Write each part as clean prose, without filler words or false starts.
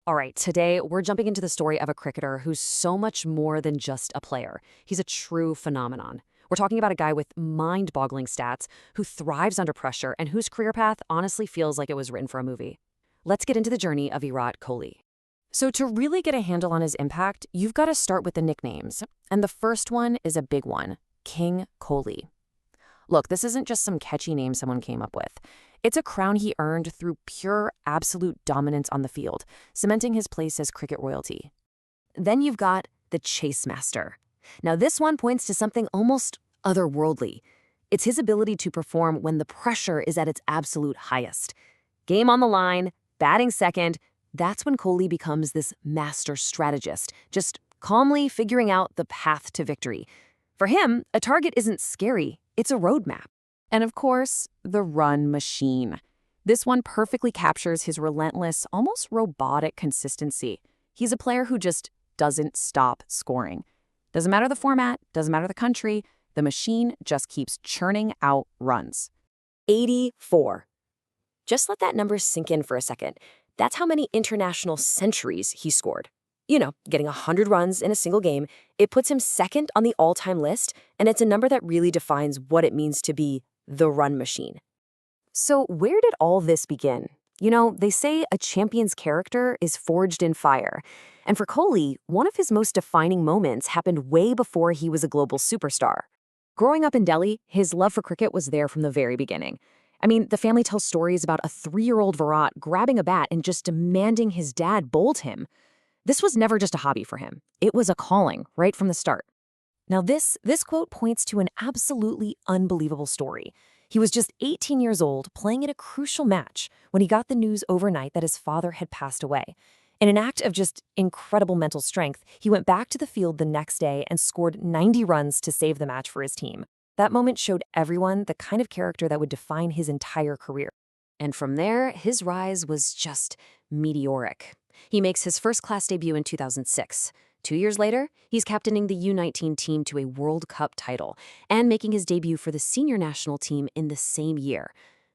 All right, today we're jumping into the story of a cricketer who's so much more than just a player. He's a true phenomenon. We're talking about a guy with mind-boggling stats who thrives under pressure and whose career path honestly feels like it was written for a movie. Let's get into the journey of Virat Kohli. So to really get a handle on his impact, you've got to start with the nicknames. And the first one is a big one, King Kohli. Look, this isn't just some catchy name someone came up with. It's a crown he earned through pure, absolute dominance on the field, cementing his place as cricket royalty. Then you've got the Chase Master. Now this one points to something almost otherworldly. It's his ability to perform when the pressure is at its absolute highest. Game on the line, batting second, that's when Kohli becomes this master strategist, just calmly figuring out the path to victory. For him, a target isn't scary, it's a roadmap. And of course, the run machine. This one perfectly captures his relentless, almost robotic consistency. He's a player who just doesn't stop scoring. Doesn't matter the format, doesn't matter the country, the machine just keeps churning out runs. 84. Just let that number sink in for a second. That's how many international centuries he scored. Getting 100 runs in a single game, it puts him second on the all-time list, and it's a number that really defines what it means to be the run machine. So where did all this begin? They say a champion's character is forged in fire. And for Kohli, one of his most defining moments happened way before he was a global superstar. Growing up in Delhi, his love for cricket was there from the very beginning. The family tells stories about a 3-year-old Virat grabbing a bat and just demanding his dad bolt him. This was never just a hobby for him. It was a calling right from the start. Now this quote points to an absolutely unbelievable story. He was just 18 years old playing in a crucial match when he got the news overnight that his father had passed away. In an act of just incredible mental strength, he went back to the field the next day and scored 90 runs to save the match for his team. That moment showed everyone the kind of character that would define his entire career. And from there, his rise was just meteoric. He makes his first-class debut in 2006. 2 years later, he's captaining the U19 team to a World Cup title and making his debut for the senior national team in the same year.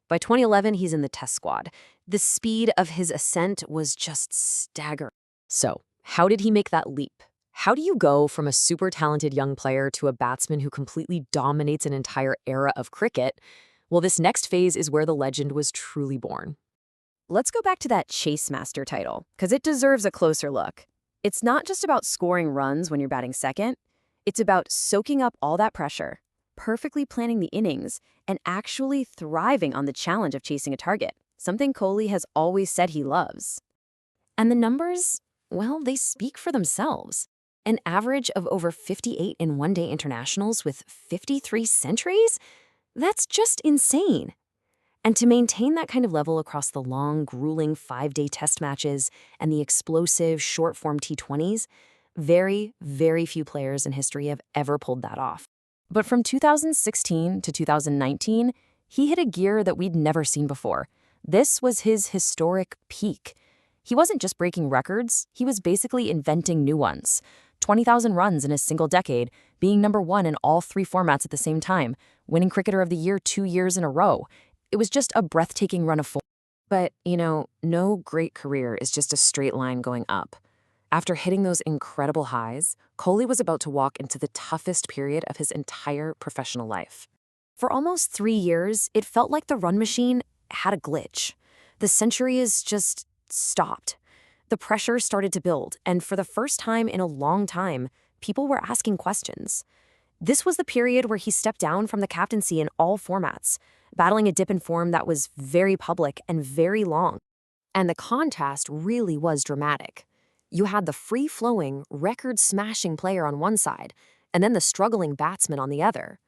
By 2011, he's in the test squad. The speed of his ascent was just staggering. So, how did he make that leap? How do you go from a super talented young player to a batsman who completely dominates an entire era of cricket? Well, this next phase is where the legend was truly born. Let's go back to that Chase Master title, because it deserves a closer look. It's not just about scoring runs when you're batting second. It's about soaking up all that pressure, perfectly planning the innings, and actually thriving on the challenge of chasing a target, something Kohli has always said he loves. And the numbers, well, they speak for themselves. An average of over 58 in one-day internationals with 53 centuries? That's just insane. And to maintain that kind of level across the long, grueling 5-day test matches and the explosive, short-form T20s, very, very few players in history have ever pulled that off. But from 2016 to 2019, he hit a gear that we'd never seen before. This was his historic peak. He wasn't just breaking records, he was basically inventing new ones. 20,000 runs in a single decade, being number 1 in all 3 formats at the same time, winning Cricketer of the Year 2 years in a row. It was just a breathtaking run of form. But, no great career is just a straight line going up. After hitting those incredible highs, Kohli was about to walk into the toughest period of his entire professional life. For almost 3 years, it felt like the run machine had a glitch. The centuries just stopped. The pressure started to build, and for the first time in a long time, people were asking questions. This was the period where he stepped down from the captaincy in all formats, battling a dip in form that was very public and very long. And the contrast really was dramatic. You had the free-flowing, record-smashing player on one side, and then the struggling batsman on the other.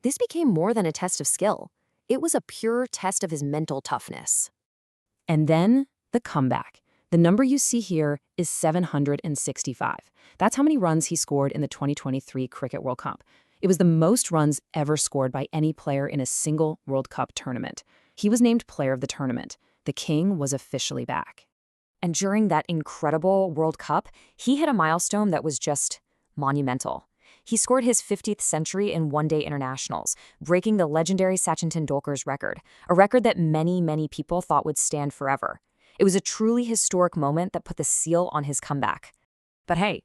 This became more than a test of skill. It was a pure test of his mental toughness. And then, the comeback. The number you see here is 765. That's how many runs he scored in the 2023 Cricket World Cup. It was the most runs ever scored by any player in a single World Cup tournament. He was named Player of the Tournament. The King was officially back. And during that incredible World Cup, he hit a milestone that was just monumental. He scored his 50th century in one-day internationals, breaking the legendary Sachin Tendulkar's record, a record that many, many people thought would stand forever. It was a truly historic moment that put the seal on his comeback. But hey,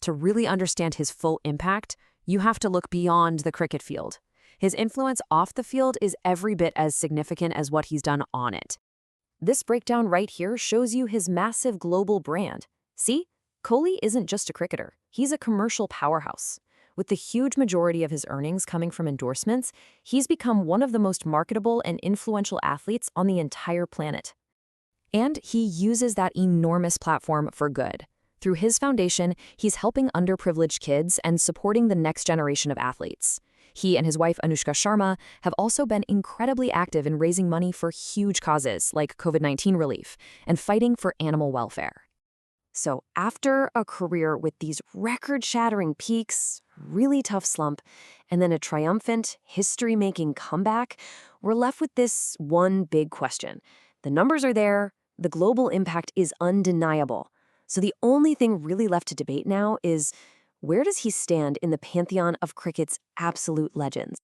to really understand his full impact, you have to look beyond the cricket field. His influence off the field is every bit as significant as what he's done on it. This breakdown right here shows you his massive global brand. See, Kohli isn't just a cricketer, he's a commercial powerhouse. With the huge majority of his earnings coming from endorsements, he's become one of the most marketable and influential athletes on the entire planet. And he uses that enormous platform for good. Through his foundation, he's helping underprivileged kids and supporting the next generation of athletes. He and his wife, Anushka Sharma, have also been incredibly active in raising money for huge causes like COVID-19 relief and fighting for animal welfare. So after a career with these record-shattering peaks, really tough slump, and then a triumphant, history-making comeback, we're left with this one big question. The numbers are there, the global impact is undeniable. So the only thing really left to debate now is, where does he stand in the pantheon of cricket's absolute legends?